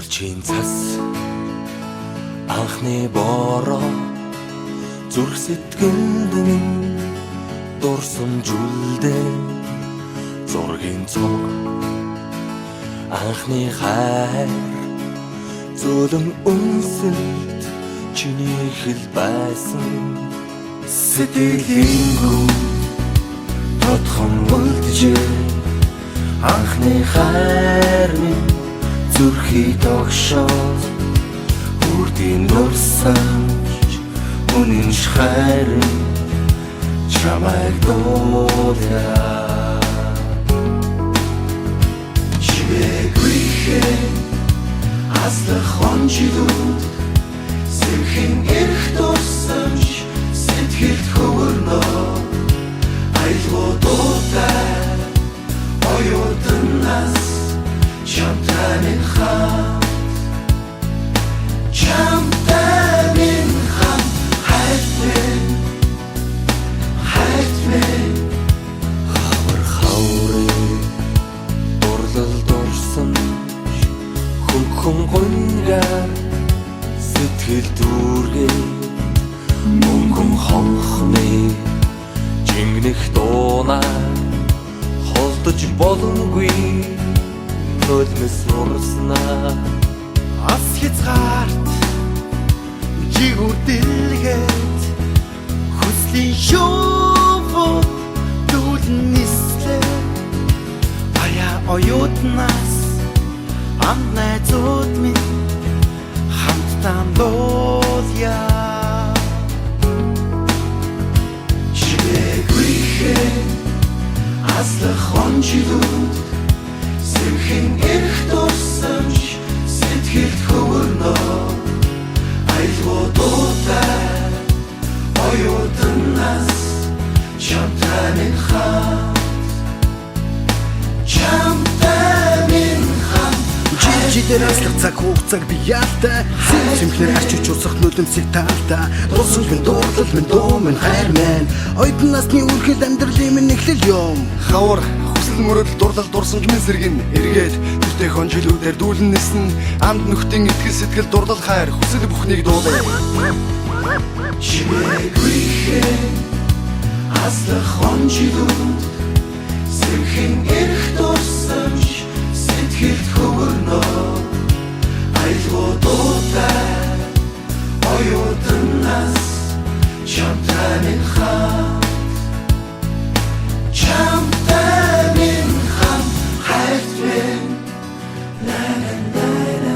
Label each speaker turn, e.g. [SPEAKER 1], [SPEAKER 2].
[SPEAKER 1] Үржийн цас анхны бороо зүрх сэтгэнд минь дурсамжуулдэ зургийн цог анхны хайр зөөлөн үнсэлт чиний хэл байсан сэтгэлийн гүн тодхон үлджээ анхны хайр минь зүрхий тогшоод үрдийн дурсамж үнэн хайр чамайг дуулаа чимээгүй аслах хонжилууд сэрхэн эрх дурсамж сэтгэлд хөвөрнөө айлгуудтай оюутнаас чамтай минь хамт хайт минь хавар хаврыг дурлал дурсамж хүн гонгаар сэтгэл дүүргээ мөнгөн хонхны жингнэх дуунаа холдож боломгүй нулимс урснаа ас хязгаарт жигүүр дэлгээд хүслийн шово дүүлэн нислээ аяа оюутнаас амт найзууд минь хамтдаа дуулъя чимээгүй аслах хонжилууд сэрхэн эрх дурсамж сэтгэлд хөвөрнөө айлгуудтай оюутнаас чамтай минь хамт
[SPEAKER 2] Жидээр аслах цаг хугацааг би яалтай Сэмхнэр арчиж усах нулимсыг таалтай Дурсамж минь дуурлал минь дуу минь хайр минь Оюутан насны үргэлж амьдралын минь эхлэл юм
[SPEAKER 3] Хавар хүсэл мөрөдөл дурлал дурсамж минь сэргэн эргээд тэртээ хонжилүүдээр дүүлэн нисэн амд нөхдийн итгэл сэтгэл дурлал хайр хүсэл бүхнийг дуулаа
[SPEAKER 1] чимээгүй аслах хонжилууд сэрхэн эрх дурсамж сэтгэлд хөвөрнөө айлгуудтай оюутнаас чамтай минь хамт хайт минь la la la la